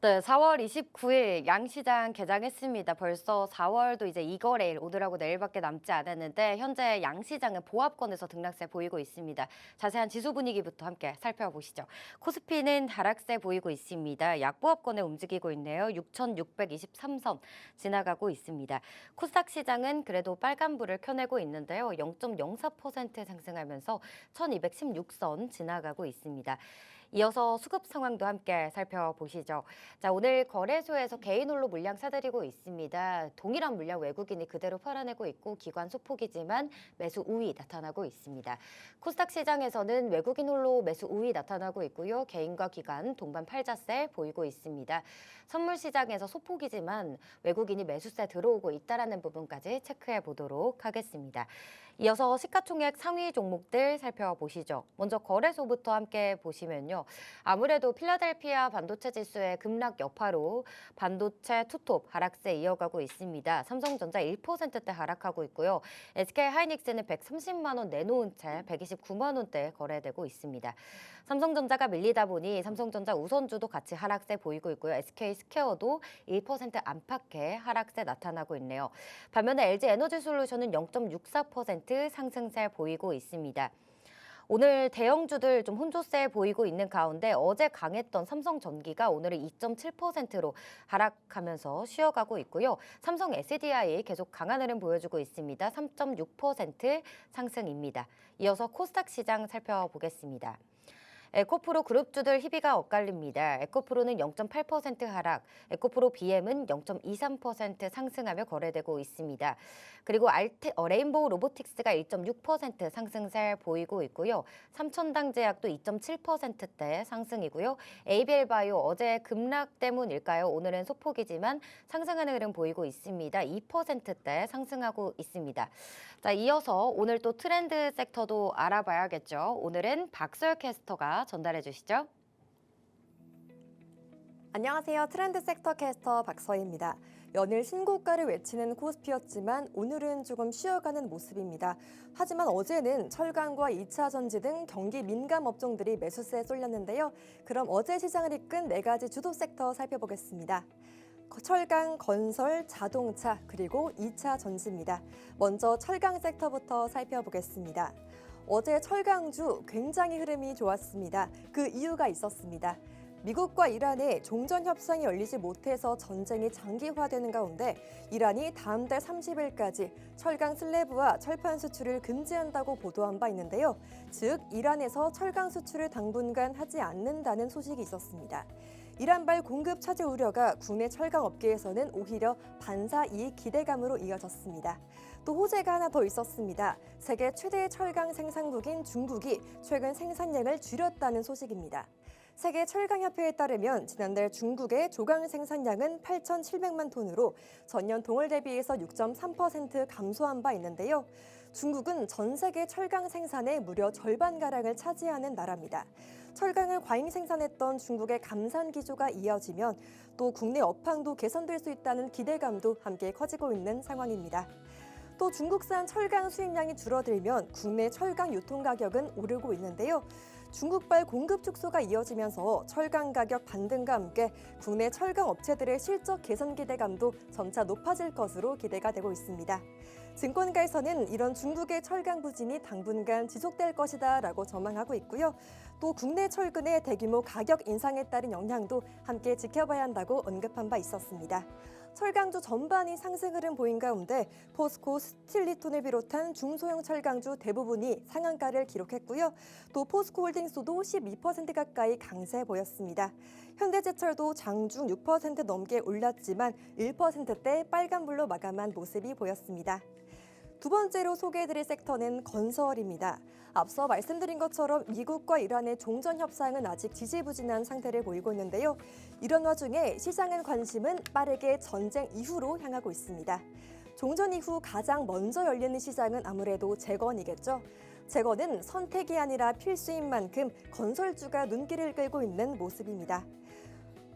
네, 4월 29일 양시장 개장했습니다. 벌써 4월도 이제 이거래일 오늘하고 내일밖에 남지 않았는데 현재 양시장은 보합권에서 등락세 보이고 있습니다. 자세한 지수 분위기부터 함께 살펴보시죠. 코스피는 하락세 보이고 있습니다. 약보합권에 움직이고 있네요. 6,623선 지나가고 있습니다. 코스닥 시장은 그래도 빨간불을 켜내고 있는데요. 0.04% 상승하면서 1,216선 지나가고 있습니다. 이어서 수급 상황도 함께 살펴보시죠. 자, 오늘 거래소에서 개인 홀로 물량 사들이고 있습니다. 동일한 물량 외국인이 그대로 팔아내고 있고 기관 소폭이지만 매수 우위 나타나고 있습니다. 코스닥 시장에서는 외국인 홀로 매수 우위 나타나고 있고요. 개인과 기관 동반 팔자세 보이고 있습니다. 선물 시장에서 소폭이지만 외국인이 매수세 들어오고 있다는 부분까지 체크해 보도록 하겠습니다. 이어서 시가총액 상위 종목들 살펴보시죠. 먼저 거래소부터 함께 보시면요. 아무래도 필라델피아 반도체 지수의 급락 여파로 반도체 투톱 하락세 이어가고 있습니다. 삼성전자 1%대 하락하고 있고요. SK하이닉스는 130만 원 내놓은 채 129만 원대 거래되고 있습니다. 삼성전자가 밀리다 보니 삼성전자 우선주도 같이 하락세 보이고 있고요. SK스퀘어도 1% 안팎의 하락세 나타나고 있네요. 반면에 LG에너지솔루션은 0.64% 상승세 보이고 있습니다. 오늘 대형주들 좀 혼조세 보이고 있는 가운데 어제 강했던 삼성전기가 오늘은 2.7%로 하락하면서 쉬어가고 있고요. 삼성 SDI 계속 강한 흐름 보여주고 있습니다. 3.6% 상승입니다. 이어서 코스닥 시장 살펴보겠습니다. 에코프로 그룹주들 희비가 엇갈립니다. 에코프로는 0.8% 하락, 에코프로 BM은 0.23% 상승하며 거래되고 있습니다. 그리고 레인보우 로보틱스가 1.6% 상승세 보이고 있고요. 삼천당제약도 2.7%대 상승이고요. ABL바이오 어제 급락 때문일까요? 오늘은 소폭이지만 상승하는 흐름 보이고 있습니다. 2%대 상승하고 있습니다. 자, 이어서 오늘 또 트렌드 섹터도 알아봐야겠죠. 오늘은 박소열 캐스터가 전달해 주시죠. 안녕하세요. 트렌드 섹터 캐스터 박서희입니다. 연일 신고가를 외치는 코스피였지만 오늘은 조금 쉬어가는 모습입니다. 하지만 어제는 철강과 2차 전지 등 경기 민감 업종들이 매수세에 쏠렸는데요. 그럼 어제 시장을 이끈 4가지 주도 섹터 살펴보겠습니다. 철강, 건설, 자동차, 그리고 2차 전지입니다. 먼저 철강 섹터부터 살펴보겠습니다. 어제 철강주 굉장히 흐름이 좋았습니다. 그 이유가 있었습니다. 미국과 이란의 종전 협상이 열리지 못해서 전쟁이 장기화되는 가운데 이란이 다음 달 30일까지 철강 슬래브와 철판 수출을 금지한다고 보도한 바 있는데요. 즉, 이란에서 철강 수출을 당분간 하지 않는다는 소식이 있었습니다. 이란발 공급 차질 우려가 국내 철강 업계에서는 오히려 반사 이익 기대감으로 이어졌습니다. 또 호재가 하나 더 있었습니다. 세계 최대 철강 생산국인 중국이 최근 생산량을 줄였다는 소식입니다. 세계 철강협회에 따르면 지난달 중국의 조강 생산량은 8,700만 톤으로 전년 동월 대비해서 6.3% 감소한 바 있는데요. 중국은 전 세계 철강 생산의 무려 절반가량을 차지하는 나라입니다. 철강을 과잉 생산했던 중국의 감산 기조가 이어지면 또 국내 업황도 개선될 수 있다는 기대감도 함께 커지고 있는 상황입니다. 또 중국산 철강 수입량이 줄어들면 국내 철강 유통 가격은 오르고 있는데요. 중국발 공급 축소가 이어지면서 철강 가격 반등과 함께 국내 철강 업체들의 실적 개선 기대감도 점차 높아질 것으로 기대가 되고 있습니다. 증권가에서는 이런 중국의 철강 부진이 당분간 지속될 것이다라고 전망하고 있고요. 또 국내 철근의 대규모 가격 인상에 따른 영향도 함께 지켜봐야 한다고 언급한 바 있었습니다. 철강주 전반이 상승 흐름 보인 가운데 포스코 스틸리톤을 비롯한 중소형 철강주 대부분이 상한가를 기록했고요. 또 포스코홀딩스도 12% 가까이 강세 보였습니다. 현대제철도 장중 6% 넘게 올랐지만 1%대 빨간불로 마감한 모습이 보였습니다. 두 번째로 소개해드릴 섹터는 건설입니다. 앞서 말씀드린 것처럼 미국과 이란의 종전 협상은 아직 지지부진한 상태를 보이고 있는데요. 이런 와중에 시장의 관심은 빠르게 전쟁 이후로 향하고 있습니다. 종전 이후 가장 먼저 열리는 시장은 아무래도 재건이겠죠. 재건은 선택이 아니라 필수인 만큼 건설주가 눈길을 끌고 있는 모습입니다.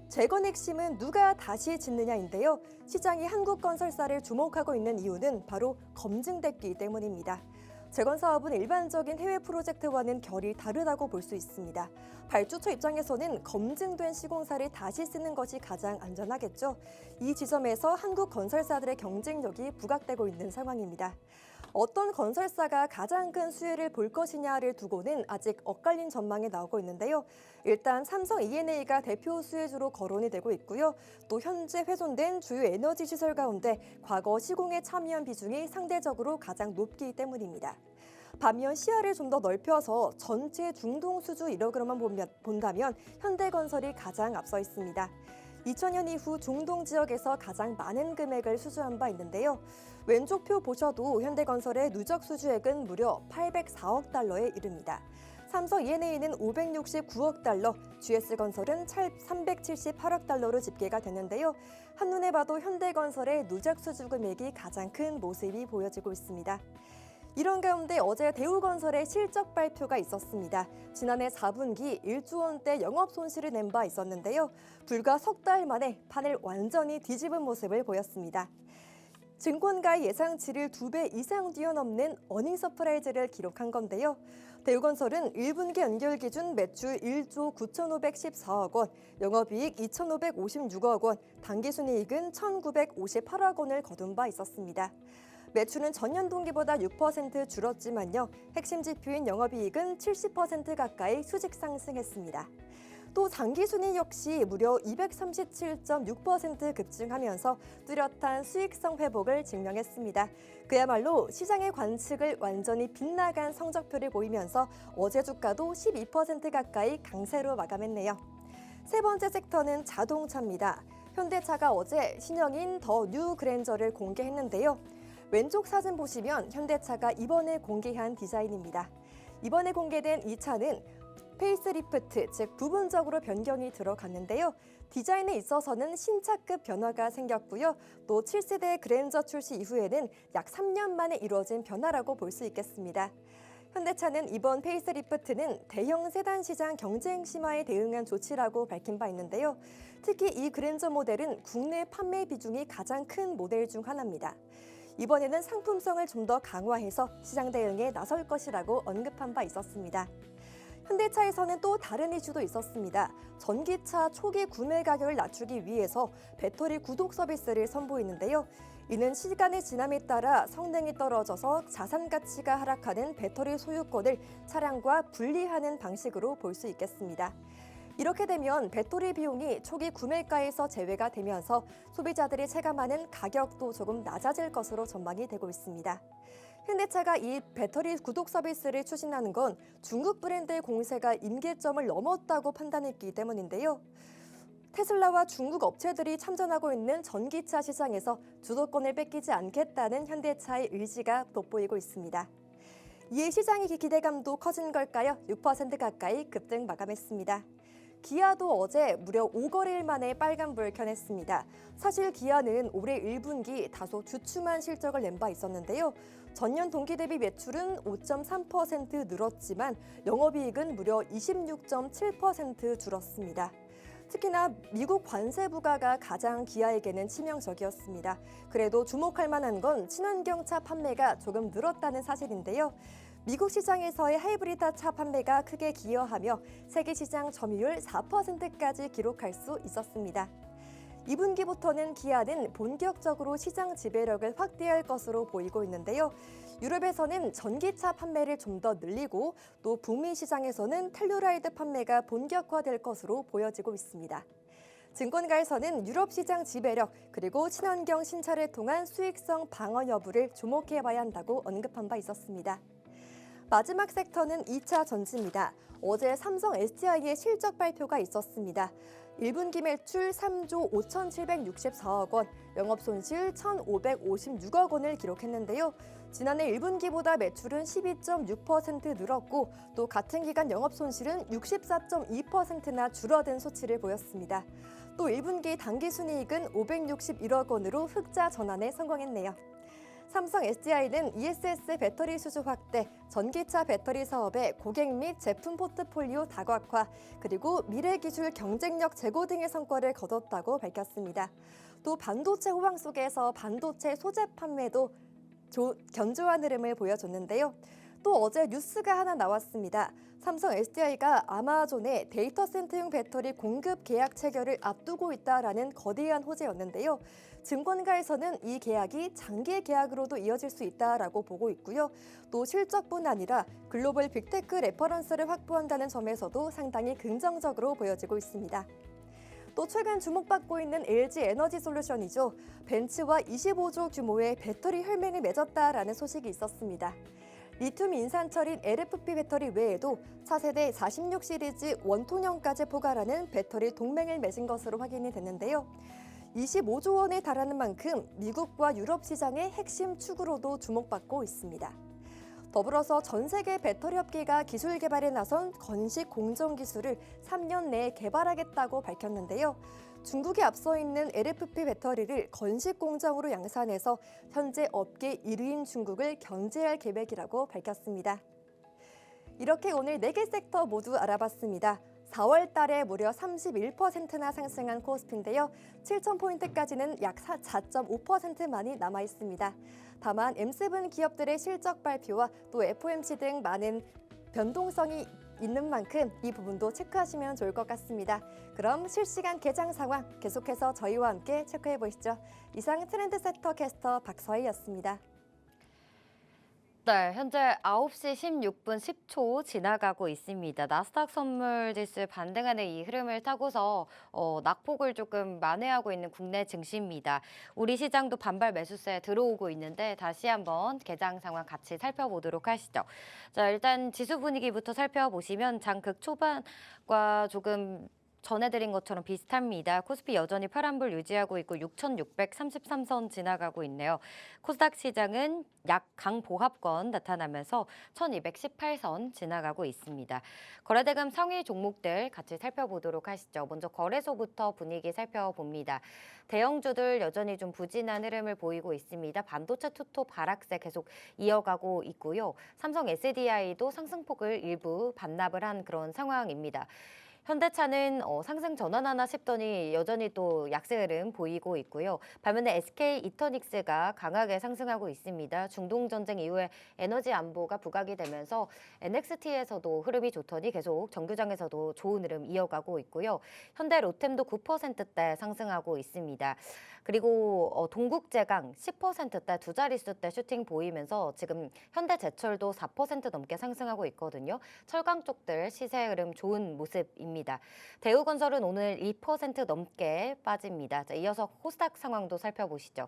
재건 핵심은 누가 다시 짓느냐인데요. 시장이 한국건설사를 주목하고 있는 이유는 바로 검증됐기 때문입니다. 재건 사업은 일반적인 해외 프로젝트와는 결이 다르다고 볼 수 있습니다. 발주처 입장에서는 검증된 시공사를 다시 쓰는 것이 가장 안전하겠죠. 이 지점에서 한국 건설사들의 경쟁력이 부각되고 있는 상황입니다. 어떤 건설사가 가장 큰 수혜를 볼 것이냐를 두고는 아직 엇갈린 전망이 나오고 있는데요. 일단 삼성 E&A가 대표 수혜주로 거론이 되고 있고요. 또 현재 훼손된 주요 에너지 시설 가운데 과거 시공에 참여한 비중이 상대적으로 가장 높기 때문입니다. 반면 시야를 좀 더 넓혀서 전체 중동 수주 1억으로만 본다면 현대건설이 가장 앞서 있습니다. 2000년 이후 중동 지역에서 가장 많은 금액을 수주한 바 있는데요. 왼쪽 표 보셔도 현대건설의 누적 수주액은 무려 804억 달러에 이릅니다. 삼성 E&A는 569억 달러, GS건설은 378억 달러로 집계가 됐는데요. 한눈에 봐도 현대건설의 누적 수주 금액이 가장 큰 모습이 보여지고 있습니다. 이런 가운데 어제 대우건설의 실적 발표가 있었습니다. 지난해 4분기 1조 원대 영업 손실을 낸 바 있었는데요. 불과 석 달 만에 판을 완전히 뒤집은 모습을 보였습니다. 증권가의 예상치를 2배 이상 뛰어넘는 어닝 서프라이즈를 기록한 건데요. 대우건설은 1분기 연결 기준 매출 1조 9,514억 원, 영업이익 2,556억 원, 당기순이익은 1,958억 원을 거둔 바 있었습니다. 매출은 전년 동기보다 6% 줄었지만요. 핵심 지표인 영업이익은 70% 가까이 수직 상승했습니다. 또 당기순이익 역시 무려 237.6% 급증하면서 뚜렷한 수익성 회복을 증명했습니다. 그야말로 시장의 관측을 완전히 빗나간 성적표를 보이면서 어제 주가도 12% 가까이 강세로 마감했네요. 세 번째 섹터는 자동차입니다. 현대차가 어제 신형인 더 뉴 그랜저를 공개했는데요. 왼쪽 사진 보시면 현대차가 이번에 공개한 디자인입니다. 이번에 공개된 이 차는 페이스리프트, 즉 부분적으로 변경이 들어갔는데요. 디자인에 있어서는 신차급 변화가 생겼고요. 또 7세대 그랜저 출시 이후에는 약 3년 만에 이루어진 변화라고 볼 수 있겠습니다. 현대차는 이번 페이스리프트는 대형 세단 시장 경쟁 심화에 대응한 조치라고 밝힌 바 있는데요. 특히 이 그랜저 모델은 국내 판매 비중이 가장 큰 모델 중 하나입니다. 이번에는 상품성을 좀 더 강화해서 시장 대응에 나설 것이라고 언급한 바 있었습니다. 현대차에서는 또 다른 이슈도 있었습니다. 전기차 초기 구매 가격을 낮추기 위해서 배터리 구독 서비스를 선보이는데요. 이는 시간의 지남에 따라 성능이 떨어져서 자산 가치가 하락하는 배터리 소유권을 차량과 분리하는 방식으로 볼 수 있겠습니다. 이렇게 되면 배터리 비용이 초기 구매가에서 제외가 되면서 소비자들이 체감하는 가격도 조금 낮아질 것으로 전망이 되고 있습니다. 현대차가 이 배터리 구독 서비스를 추진하는 건 중국 브랜드의 공세가 임계점을 넘었다고 판단했기 때문인데요. 테슬라와 중국 업체들이 참전하고 있는 전기차 시장에서 주도권을 뺏기지 않겠다는 현대차의 의지가 돋보이고 있습니다. 이에 시장의 기대감도 커진 걸까요? 6% 가까이 급등 마감했습니다. 기아도 어제 무려 5거래일 만에 빨간불 켜냈습니다. 사실 기아는 올해 1분기 다소 주춤한 실적을 낸 바 있었는데요. 전년 동기 대비 매출은 5.3% 늘었지만 영업이익은 무려 26.7% 줄었습니다. 특히나 미국 관세 부과가 가장 기아에게는 치명적이었습니다. 그래도 주목할 만한 건 친환경차 판매가 조금 늘었다는 사실인데요. 미국 시장에서의 하이브리드 차 판매가 크게 기여하며 세계 시장 점유율 4%까지 기록할 수 있었습니다. 2분기부터는 기아는 본격적으로 시장 지배력을 확대할 것으로 보이고 있는데요. 유럽에서는 전기차 판매를 좀 더 늘리고 또 북미 시장에서는 텔루라이드 판매가 본격화될 것으로 보여지고 있습니다. 증권가에서는 유럽 시장 지배력 그리고 친환경 신차를 통한 수익성 방어 여부를 주목해봐야 한다고 언급한 바 있었습니다. 마지막 섹터는 2차 전지입니다. 어제 삼성 SDI의 실적 발표가 있었습니다. 1분기 매출 3조 5,764억 원, 영업손실 1,556억 원을 기록했는데요. 지난해 1분기보다 매출은 12.6% 늘었고 또 같은 기간 영업손실은 64.2%나 줄어든 수치를 보였습니다. 또 1분기 당기순이익은 561억 원으로 흑자 전환에 성공했네요. 삼성 SDI는 ESS 배터리 수주 확대, 전기차 배터리 사업의 고객 및 제품 포트폴리오 다각화, 그리고 미래 기술 경쟁력 제고 등의 성과를 거뒀다고 밝혔습니다. 또 반도체 호황 속에서 반도체 소재 판매도 견조한 흐름을 보여줬는데요. 또 어제 뉴스가 하나 나왔습니다. 삼성 SDI가 아마존의 데이터 센터용 배터리 공급 계약 체결을 앞두고 있다라는 거대한 호재였는데요. 증권가에서는 이 계약이 장기 계약으로도 이어질 수 있다라고 보고 있고요. 또 실적뿐 아니라 글로벌 빅테크 레퍼런스를 확보한다는 점에서도 상당히 긍정적으로 보여지고 있습니다. 또 최근 주목받고 있는 LG 에너지 솔루션이죠. 벤츠와 25조 규모의 배터리 혈맹을 맺었다라는 소식이 있었습니다. 리튬 인산철인 LFP 배터리 외에도 차세대 46 시리즈 원통형까지 포괄하는 배터리 동맹을 맺은 것으로 확인이 됐는데요. 25조 원에 달하는 만큼 미국과 유럽 시장의 핵심 축으로도 주목받고 있습니다. 더불어서 전 세계 배터리 업계가 기술 개발에 나선 건식 공정 기술을 3년 내에 개발하겠다고 밝혔는데요. 중국에 앞서 있는 LFP 배터리를 건식 공정으로 양산해서 현재 업계 1위인 중국을 견제할 계획이라고 밝혔습니다. 이렇게 오늘 4개 섹터 모두 알아봤습니다. 4월 달에 무려 31%나 상승한 코스피인데요. 7,000포인트까지는 약 4.5%만이 남아 있습니다. 다만 M7 기업들의 실적 발표와 또 FOMC 등 많은 변동성이 있는 만큼 이 부분도 체크하시면 좋을 것 같습니다. 그럼 실시간 개장 상황 계속해서 저희와 함께 체크해 보시죠. 이상 트렌드 섹터 캐스터 박서희였습니다. 네, 현재 9시 16분 10초 지나가고 있습니다. 나스닥 선물 지수 반등하는 이 흐름을 타고서 낙폭을 조금 만회하고 있는 국내 증시입니다. 우리 시장도 반발 매수세 들어오고 있는데 다시 한번 개장 상황 같이 살펴보도록 하시죠. 자, 일단 지수 분위기부터 살펴보시면 장극 초반과 조금 전해드린 것처럼 비슷합니다. 코스피 여전히 파란불 유지하고 있고 6,633선 지나가고 있네요. 코스닥 시장은 약 강보합권 나타나면서 1,218선 지나가고 있습니다. 거래대금 상위 종목들 같이 살펴보도록 하시죠. 먼저 거래소부터 분위기 살펴봅니다. 대형주들 여전히 좀 부진한 흐름을 보이고 있습니다. 반도체 투톱 하락세 계속 이어가고 있고요. 삼성 SDI도 상승폭을 일부 반납을 한 그런 상황입니다. 현대차는 상승 전환하나 싶더니 여전히 또 약세 흐름 보이고 있고요. 반면에 SK 이터닉스가 강하게 상승하고 있습니다. 중동 전쟁 이후에 에너지 안보가 부각이 되면서 NXT에서도 흐름이 좋더니 계속 정규장에서도 좋은 흐름 이어가고 있고요. 현대 로템도 9%대 상승하고 있습니다. 그리고 동국제강 10%대 두 자릿수대 슈팅 보이면서 지금 현대제철도 4% 넘게 상승하고 있거든요. 철강 쪽들 시세 흐름 좋은 모습입니다. 대우건설은 오늘 2% 넘게 빠집니다. 자, 이어서 코스닥 상황도 살펴보시죠.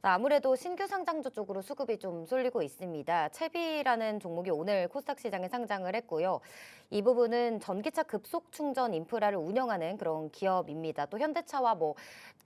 자, 아무래도 신규 상장주 쪽으로 수급이 좀 쏠리고 있습니다. 채비라는 종목이 오늘 코스닥 시장에 상장을 했고요. 이 부분은 전기차 급속 충전 인프라를 운영하는 그런 기업입니다. 또 현대차와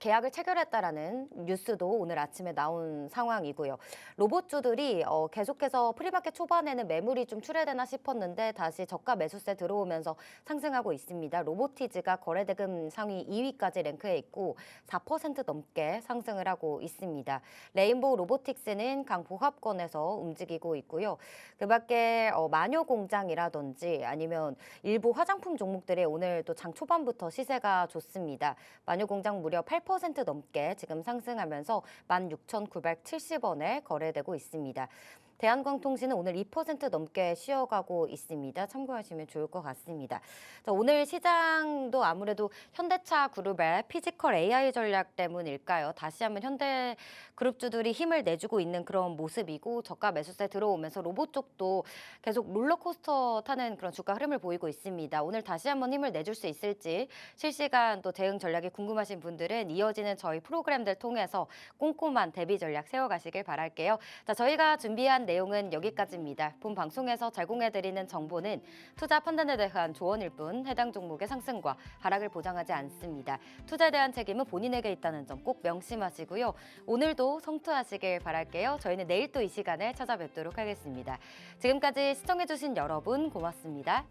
계약을 체결했다라는 뉴스도 오늘 아침에 나온 상황이고요. 로봇주들이 계속해서 프리마켓 초반에는 매물이 좀 출회되나 싶었는데 다시 저가 매수세 들어오면서 상승하고 있습니다. 로보티즈가 거래대금 상위 2위까지 랭크해 있고 4% 넘게 상승을 하고 있습니다. 레인보우 로보틱스는 강보합권에서 움직이고 있고요. 그밖에 마녀공장이라든지 아니면 일부 화장품 종목들이 오늘 또 장 초반부터 시세가 좋습니다. 마녀공장 무려 8% 넘게 지금 상승하면서 16,970원에 거래되고 있습니다. 대한광통신은 오늘 2% 넘게 쉬어가고 있습니다. 참고하시면 좋을 것 같습니다. 자, 오늘 시장도 아무래도 현대차 그룹의 피지컬 AI 전략 때문일까요? 다시 한번 현대 그룹주들이 힘을 내주고 있는 그런 모습이고 저가 매수세 들어오면서 로봇 쪽도 계속 롤러코스터 타는 그런 주가 흐름을 보이고 있습니다. 오늘 다시 한번 힘을 내줄 수 있을지 실시간 또 대응 전략이 궁금하신 분들은 이어지는 저희 프로그램들 통해서 꼼꼼한 대비 전략 세워가시길 바랄게요. 자, 저희가 준비한 내용은 여기까지입니다. 본 방송에서 제공해드리는 정보는 투자 판단에 대한 조언일 뿐 해당 종목의 상승과 하락을 보장하지 않습니다. 투자에 대한 책임은 본인에게 있다는 점 꼭 명심하시고요. 오늘도 성투하시길 바랄게요. 저희는 내일 또 이 시간에 찾아뵙도록 하겠습니다. 지금까지 시청해주신 여러분 고맙습니다.